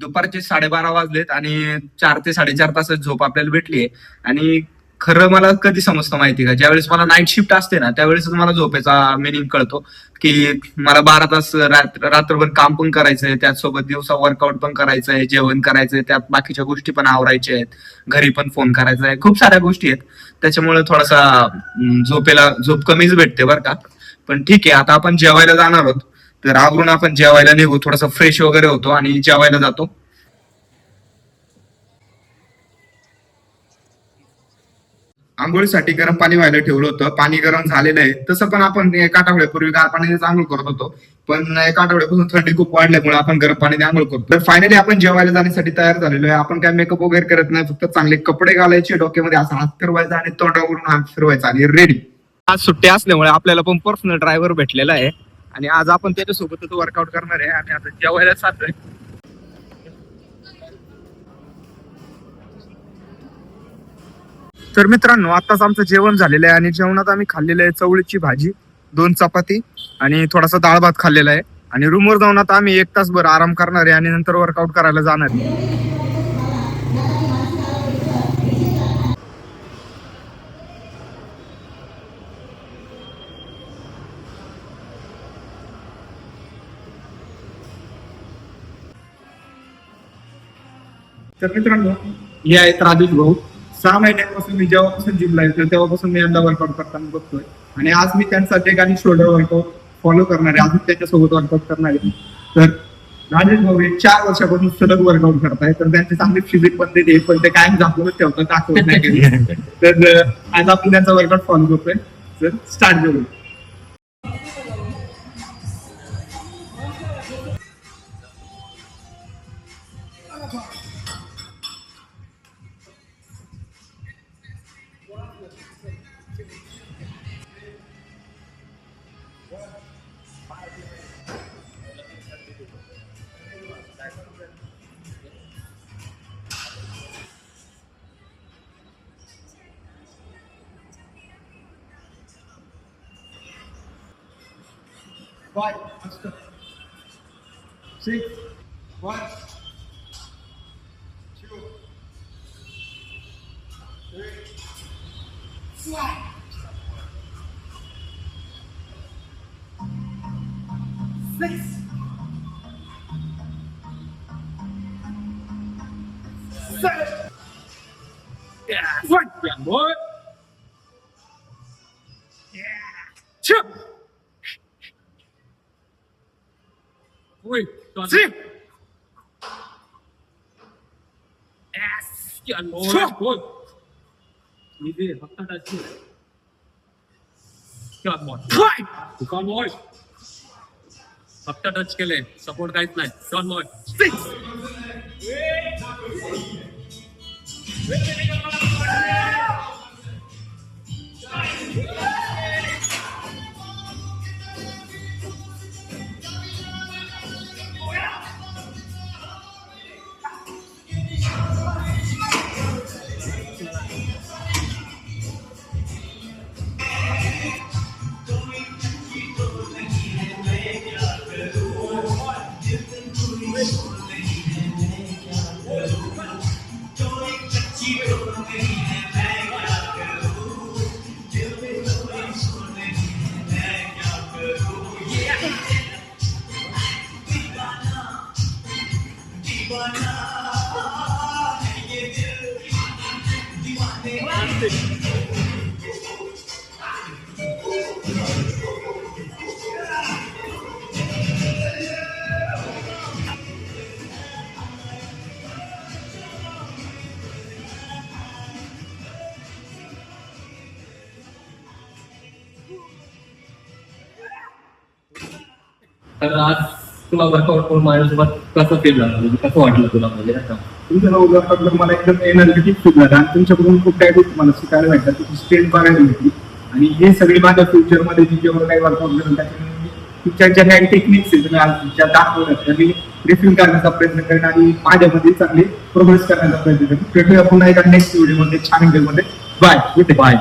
दुपारचे 12:30 वाजलेत आणि 4 ते 4.5 तासाची झोप आपल्याला भेटलीये. आणि खरं मला कधी समजतं माहिती का, ज्यावेळेस मला नाईट शिफ्ट असते ना त्यावेळेस मला झोपेचा मिनिंग कळतो की मला 12 तास रात्रभर काम पण करायचंय, त्याचसोबत दिवसा वर्कआउट पण करायचंय, जेवण करायचंय, त्यात बाकीच्या गोष्टी पण आवरायच्या आहेत, घरी पण फोन करायचा आहे, खूप साऱ्या गोष्टी आहेत. त्याच्यामुळे थोडासा झोप कमीच भेटते बरं का. पण ठीक आहे, आता आपण जेवायला जाणार आहोत, तर आवरून आपण जेवायला निघू, थोडासा फ्रेश वगैरे होतो आणि जेवायला जातो. आंघोळीसाठी गरम पाणी व्हायला ठेवलं होतं, पाणी गरम झालेलं आहे. तसं पण आपण एका आठवड्यापूर्वी गार पाण्यानेच आंघोळ करत होतो, पण एका आठवड्यापासून थंडी खूप वाढल्यामुळे आपण गरम पाण्याने आंघोळ करतो. तर फायनली आपण जेवायला जाण्यासाठी तयार झालेलो आहे. आपण काय मेकअप वगैरे करत नाही, फक्त चांगले कपडे घालायचे, डोक्यामध्ये असा हात फिरवायचा आणि तोंडावरून हात फिरवायचा आणि रेडी. आज सुट्टी असल्यामुळे आपल्याला पण पर्सनल ड्रायव्हर भेटलेला आहे आणि आज आपण त्याच्यासोबतच वर्कआउट करणार आहे आणि आता जेवायला जातोय. तर मित्रांनो, आताच आमचं जेवण झालेलं आहे आणि जेवणात आम्ही खाल्लेलं आहे चवळीची भाजी, 2 चपाती आणि थोडासा डाळ भात खाल्लेला आहे. आणि रूमवर जाऊन आता आम्ही 1 तासभर आराम करणार आहे आणि नंतर वर्कआउट करायला जाणार आहे. तर मित्रांनो, हे आहेत राजेश भाऊ. 6 महिन्यांपासून मी जेव्हापासून जिमला येतो तेव्हापासून मी यांना वर्कआउट करताना बघतोय आणि आज मी त्यांचा लेग आणि शोल्डर वर्कआउट फॉलो करणार आहे, अजून त्याच्यासोबत वर्कआउट करणार आहे. तर राजेश भाऊ हे 4 वर्षापासून सलग वर्कआउट करताय, तर त्यांची चांगली फिजिक पण ते पण ते कायम झाकूनच ठेवतात, दाखवत नाही. तर आज आपण त्यांचा वर्कआउट फॉलो करतोय. तर स्टार्ट करू. Five, 6, 1, 2, 3, 4, 6, 7. Yeah, one, yeah, boy. Yeah, two. Ui, còn gì? Yes, chuẩn rồi. Đi đi, bắt tay ra chưa? Chuẩn một. Con rồi. फक्त टच केले, सपोर्ट काहीच नाही. Shot boy 6. तर आज तुला वर्कआउट करून माझ्यासोबत कसं फील झालं, म्हणजे कसं वाटलं तुला? म्हणजे तुमच्या वर्कआउट मला एकदम एनर्जेटिक फील झालं आणि तुमच्याकडून खूप काही गोष्टी मला शिकायला भेटतात, तुमची स्ट्रेंथ बघायला भेटली. आणि हे सगळी माझ्या फ्युचरमध्ये मी जेव्हा काही वर्कआउट करेन त्याच्यामध्ये तुमच्या ज्या काही टेक्निक्स आहेत तुम्ही ज्या दाखवल्या त्या मी रिफिल करण्याचा प्रयत्न करेन आणि माझ्यामध्ये चांगली प्रोग्रेस करण्याचा प्रयत्न करेन. भेटूया पुन्हा एका नेक्स्ट व्हिडिओमध्ये, छान व्हिडिओमध्ये. बाय.